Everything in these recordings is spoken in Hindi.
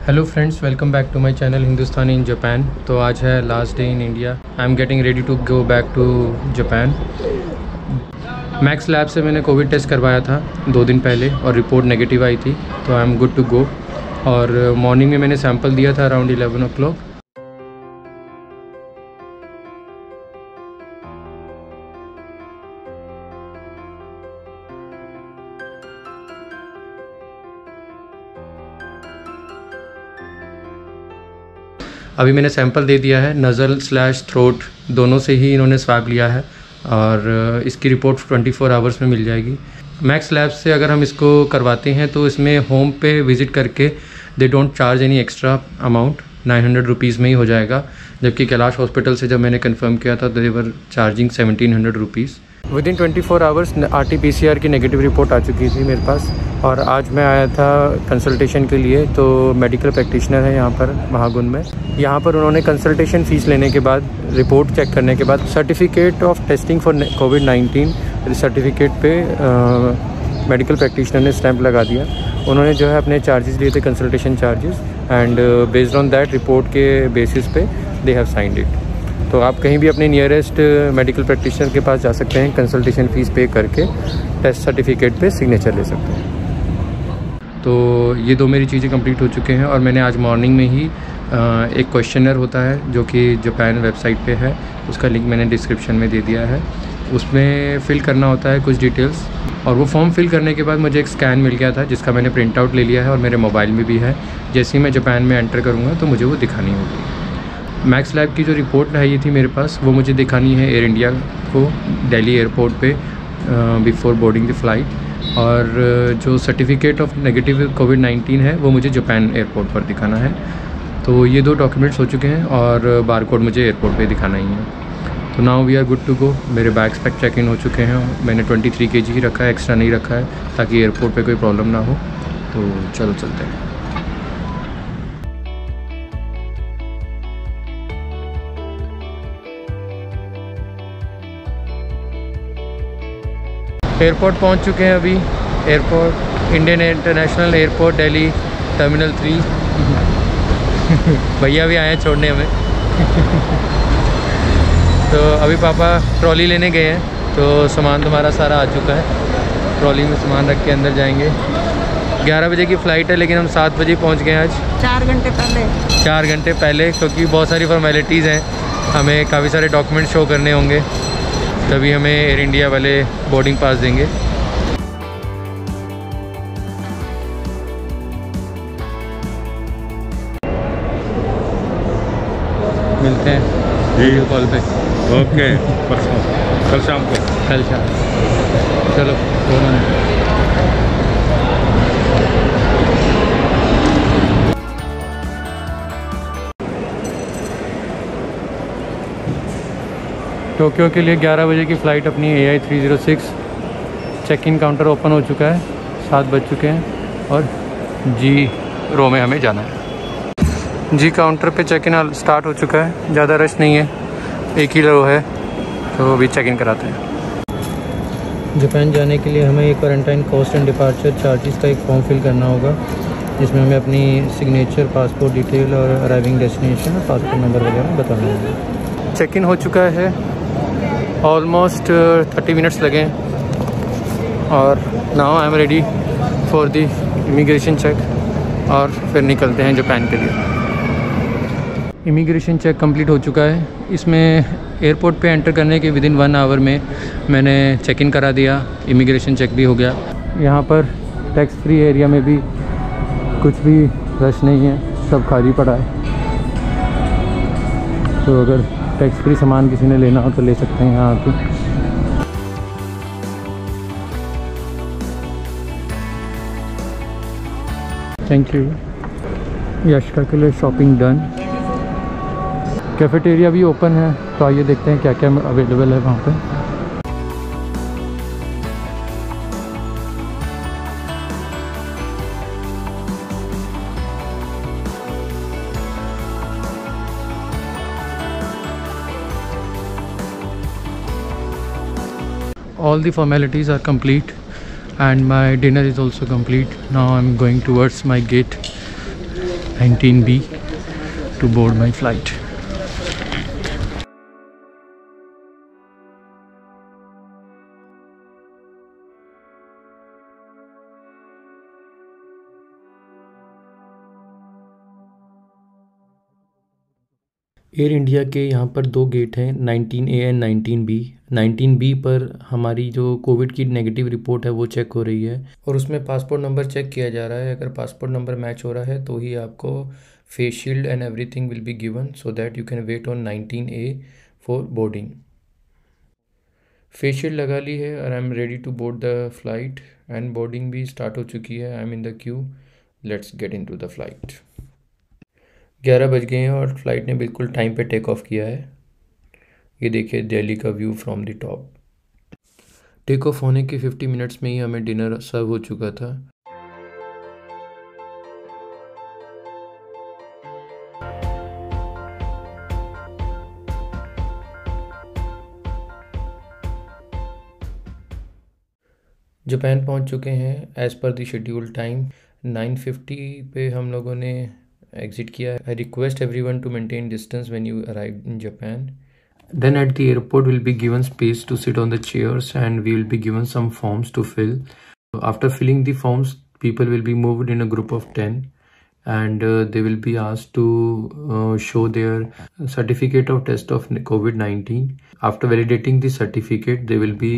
Hello friends, welcome back to my channel Hindustani in Japan. तो आज है last day in India. I am getting ready to go back to Japan. Max Lab से मैंने कोविड टेस्ट करवाया था 2 दिन पहले और रिपोर्ट नेगेटिव आई थी, तो I am good to go. और मॉर्निंग में मैंने सैंपल दिया था अराउंड 11 o'clock। अभी मैंने सैंपल दे दिया है, नज़ल/थ्रोट दोनों से ही इन्होंने स्वैब लिया है और इसकी रिपोर्ट 24 आवर्स में मिल जाएगी। मैक्स लैब से अगर हम इसको करवाते हैं तो इसमें होम पे विज़िट करके they don't charge any extra amount, 900 rupees में ही हो जाएगा। जबकि कैलाश हॉस्पिटल से जब मैंने कंफर्म किया था तो they were charging 1700 rupees. Within 24 hours RT-PCR की नेगेटिव रिपोर्ट आ चुकी थी मेरे पास। और आज मैं आया था कंसल्टेशन के लिए, तो मेडिकल प्रैक्टिशनर है यहाँ पर महागुन में। यहाँ पर उन्होंने कंसल्टेशन फ़ीस लेने के बाद, रिपोर्ट चेक करने के बाद, certificate of testing for covid certificate पे मेडिकल प्रैक्टिशनर ने स्टैंप लगा दिया। उन्होंने जो है अपने चार्जेस लिए थे, consultation charges, and based on that report के बेसिस पे दे हैव साइंड इट। तो आप कहीं भी अपने नियरेस्ट मेडिकल प्रैक्टिशनर के पास जा सकते हैं, कंसल्टेशन फ़ीस पे करके टेस्ट सर्टिफिकेट पे सिग्नेचर ले सकते हैं। तो ये 2 मेरी चीज़ें कंप्लीट हो चुके हैं और मैंने आज मॉर्निंग में ही एक क्वेश्चनर होता है जो कि जापान वेबसाइट पे है, उसका लिंक मैंने डिस्क्रिप्शन में दे दिया है। उसमें फ़िल करना होता है कुछ डिटेल्स, और वो फॉर्म फिल करने के बाद मुझे एक स्कैन मिल गया था जिसका मैंने प्रिंट आउट ले लिया है और मेरे मोबाइल में भी है। जैसे ही मैं जापान में एंटर करूँगा तो मुझे वो दिखानी होगी। मैक्स लैब की जो रिपोर्ट आई थी मेरे पास, वो मुझे दिखानी है एयर इंडिया को दिल्ली एयरपोर्ट पे बिफोर बोर्डिंग द फ़्लाइट। और जो सर्टिफिकेट ऑफ नेगेटिव कोविड-19 है वो मुझे जापान एयरपोर्ट पर दिखाना है। तो ये 2 डॉक्यूमेंट्स हो चुके हैं और बारकोड मुझे एयरपोर्ट पे दिखाना ही है। तो now we are good to go. मेरे बैग्स पैक चेक इन हो चुके हैं। मैंने 23 kg ही रखा है, एक्स्ट्रा नहीं रखा है ताकि एयरपोर्ट पे कोई प्रॉब्लम ना हो। तो चलो चलते हैं। एयरपोर्ट पहुंच चुके हैं अभी। Airport Indian international airport Delhi terminal 3। भैया भी आए हैं छोड़ने हमें। तो अभी पापा ट्रॉली लेने गए हैं, तो सामान तुम्हारा सारा आ चुका है। ट्रॉली में सामान रख के अंदर जाएंगे। 11 बजे की फ़्लाइट है, लेकिन हम 7 बजे पहुँच गए आज। 4 घंटे पहले। 4 घंटे पहले, क्योंकि बहुत सारी फॉर्मेलिटीज़ हैं, हमें काफ़ी सारे डॉक्यूमेंट शो करने होंगे, तभी हमें एयर इंडिया वाले बोर्डिंग पास देंगे। मिलते हैं वीडियो कॉल पे। ओके, परसों, कल शाम को। चलो टोक्यो के लिए 11 बजे की फ़्लाइट अपनी AI 306। Check in counter open हो चुका है, 7 बज चुके हैं और जी रो में हमें जाना है। जी काउंटर पे चेक इन स्टार्ट हो चुका है, ज़्यादा रश नहीं है, एक ही रो है, तो अभी चेक इन कराते हैं। जापान जाने के लिए हमें एक quarantine cost and departure charges का एक फॉर्म फिल करना होगा, जिसमें हमें अपनी सिग्नेचर, पासपोर्ट डिटेल और अराइविंग डेस्टिनेशन और पासपोर्ट नंबर वगैरह बताना होगा। चेक इन हो चुका है, ऑलमोस्ट 30 मिनट्स लगे और now I am ready for the immigration check और फिर निकलते हैं जापान के लिए। इमिग्रेशन चेक कंप्लीट हो चुका है। इसमें एयरपोर्ट पे एंटर करने के विदिन 1 आवर में मैंने चेक इन करा दिया, इमिग्रेशन चेक भी हो गया। यहाँ पर टैक्स फ्री एरिया में भी कुछ भी रश नहीं है, सब खाली पड़ा है। तो अगर टैक्स फ्री सामान किसी ने लेना हो तो ले सकते हैं यहाँ आके। Thank you. यशिका के लिए शॉपिंग डन। कैफेटेरिया भी ओपन है, तो आइए देखते हैं क्या क्या अवेलेबल है वहाँ पे। All the formalities are complete and my dinner is also complete. Now I'm going towards my gate 19B to board my flight. Air India के यहाँ पर 2 गेट हैं, 19A एंड 19B। 19B पर हमारी जो कोविड की नेगेटिव रिपोर्ट है वो चेक हो रही है और उसमें पासपोर्ट नंबर चेक किया जा रहा है। अगर पासपोर्ट नंबर मैच हो रहा है तो ही आपको face shield and everything will be given so that you can wait on 19A for boarding. Face shield लगा ली है और I am ready to board the flight and boarding भी स्टार्ट हो चुकी है। I am in the queue, let's get in to the flight. 11 बज गए हैं और फ्लाइट ने बिल्कुल टाइम पे टेक ऑफ किया है। ये देखिए दिल्ली का view from the top. Take off होने के 50 मिनट्स में ही हमें डिनर सर्व हो चुका था। जापान पहुंच चुके हैं as per the schedule time. 9:50 पे हम लोगों ने exit किया। I request everyone to maintain distance when you arrive in Japan. Then at the airport we'll be given space to sit on the chairs and we will be given some forms to fill. After filling the forms, people will be moved in a group of 10 and they will be asked to show their certificate of test of COVID-19. After validating the certificate, they will be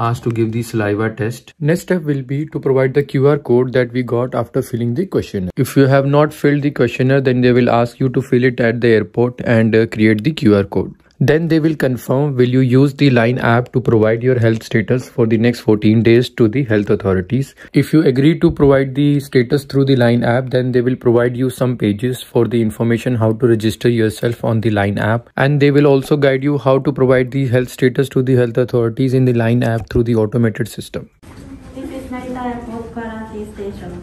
asked to give the saliva test. Next step will be to provide the QR code that we got after filling the questionnaire. If you have not filled the questionnaire, then they will ask you to fill it at the airport and create the QR code. Then they will confirm will you use the Line app to provide your health status for the next 14 days to the health authorities. If you agree to provide the status through the Line app, then they will provide you some pages for the information how to register yourself on the Line app, and they will also guide you how to provide the health status to the health authorities in the Line app through the automated system. This is Narita Airport quarantine station.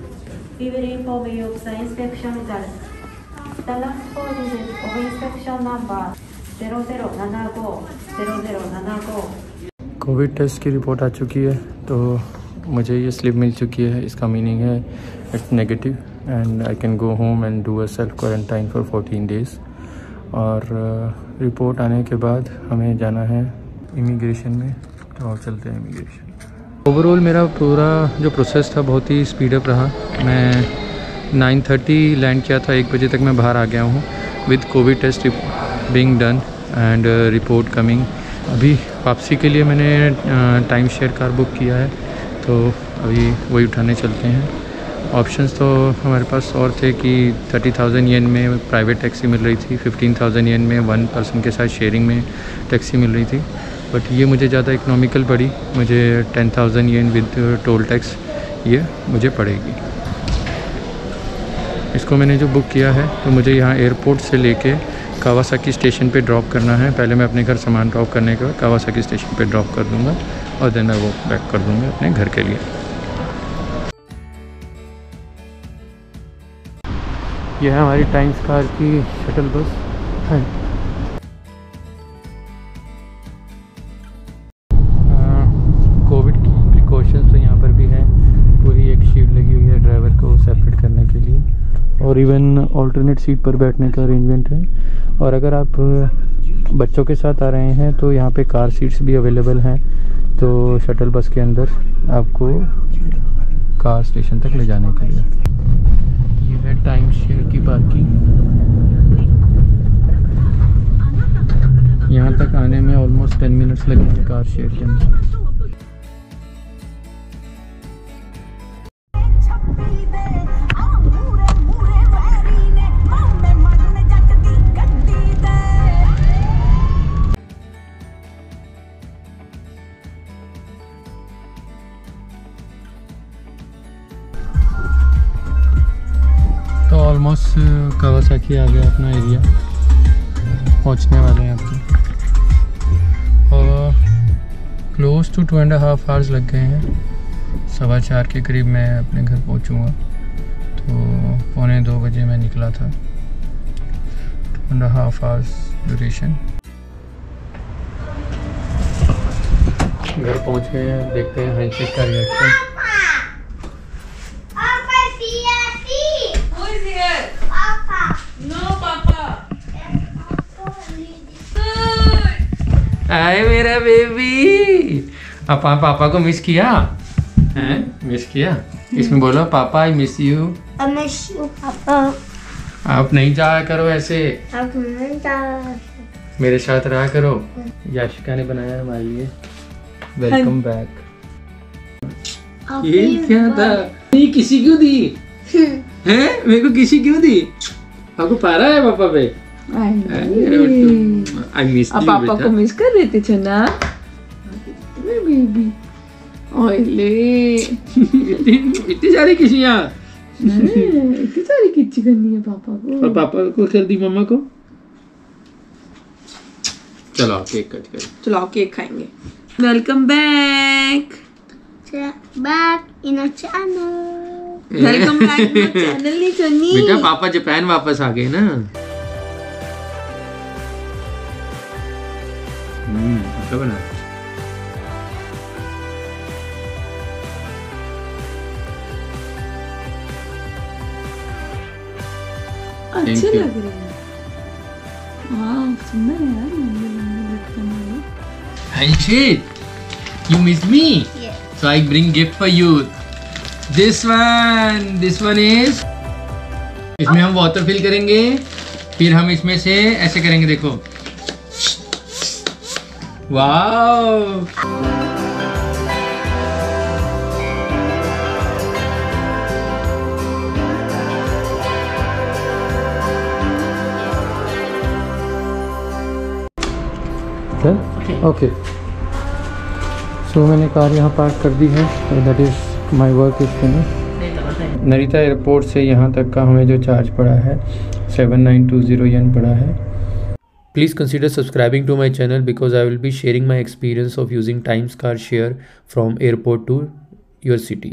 We will inform you of the inspection results. The last 4 digits of inspection number 00750075। Covid test की रिपोर्ट आ चुकी है तो मुझे ये स्लिप मिल चुकी है। इसका मीनिंग है it's negative and I can go home and do a self quarantine for 14 days. और रिपोर्ट आने के बाद हमें जाना है इमिग्रेशन में, तो अब चलते हैं इमिग्रेशन। ओवरऑल मेरा पूरा जो प्रोसेस था बहुत ही स्पीडअप रहा। मैं 9:30 लैंड किया था, 1 बजे तक मैं बाहर आ गया हूँ with Covid test being done and report coming. अभी वापसी के लिए मैंने टाइम शेयर कार बुक किया है, तो अभी वही उठाने चलते हैं। ऑप्शंस तो हमारे पास और थे कि 30,000 येन में प्राइवेट टैक्सी मिल रही थी, 15,000 येन में 1 पर्सन के साथ शेयरिंग में टैक्सी मिल रही थी, बट ये मुझे ज़्यादा इकोनॉमिकल पड़ी। मुझे 10,000 येन विद टोल टैक्स ये मुझे पड़ेगी। इसको मैंने जो बुक किया है तो मुझे यहाँ एयरपोर्ट से लेके कावासाकी स्टेशन पे ड्रॉप करना है। पहले मैं अपने घर सामान ड्रॉप करने के बाद कावासाकी स्टेशन पे ड्रॉप कर दूँगा और देन मैं वो बैक कर दूँगा अपने घर के लिए। यह है हमारी टाइम्स कार की शटल बस है। कोविड की प्रिकॉशंस तो यहाँ पर भी हैं। पूरी एक शीट लगी हुई है ड्राइवर को सेपरेट करने के लिए और इवन ऑल्टरनेट सीट पर बैठने का अरेंजमेंट है। और अगर आप बच्चों के साथ आ रहे हैं तो यहाँ पे कार सीट्स भी अवेलेबल हैं, तो शटल बस के अंदर आपको कार स्टेशन तक ले जाने के लिए। ये है टाइम शेयर की पार्किंग। यहाँ तक आने में ऑलमोस्ट 10 मिनट्स लगेंगे कार शेयर के अंदर। तो ऑलमोस्ट कावासाकी आ गया अपना एरिया, पहुंचने वाले हैं आपको। और क्लोज टू 2.5 आवर्स लग गए हैं। 4:15 के करीब मैं अपने घर पहुंचूंगा। तो 1:45 बजे मैं निकला था। 2.5 आवर्स ड्यूरेशन। घर पहुंच गए हैं, देखते हैं हैंडशेक का रिएक्शन। Papa. आए मेरा बेबी। अपा पापा को मिस किया हैं? मिस किया? इसमें बोलो पापा I miss you. I miss you, Papa. आप नहीं जाया करो ऐसे, आप नहीं जा मेरे साथ रहा करो। याशिका ने बनाया हमारे लिए। Welcome back. ये क्या था? ये किसी क्यों दी हैं? मेरे को किसी क्यों दी? आपको पारा है पापा पे? आई मिस अब यू पापा को मिस कर रहे थे चना बेबी। ओले इतनी सारी किसियाँ। इतनी सारी किच्ची करनी है पापा को। और पापा को कर दी मम्मा को। चलो केक कट करो। चलो आओ केक खाएंगे। Welcome back. back in a channel. Welcome back to channel नहीं चन्नी। बेटा पापा जापान वापस आ गए ना। अच्छा बना। अच्छे Thank you. लग रहे हैं। वाह सुंदर है यार लंबे लंबे लटकन वाले। Handshake, you miss me? Yes. So I bring gift for you. This one is. इसमें हम वाटर फिल करेंगे, फिर हम इसमें से ऐसे करेंगे, देखो। वाओ। ओके सो मैंने कार यहाँ पार्क कर दी है। That is my work is finish. Narita airport से यहाँ तक का हमें जो चार्ज पड़ा है 7920 येन पड़ा है। Please consider subscribing to my channel because I will be sharing my experience of using Times car share from airport to your city.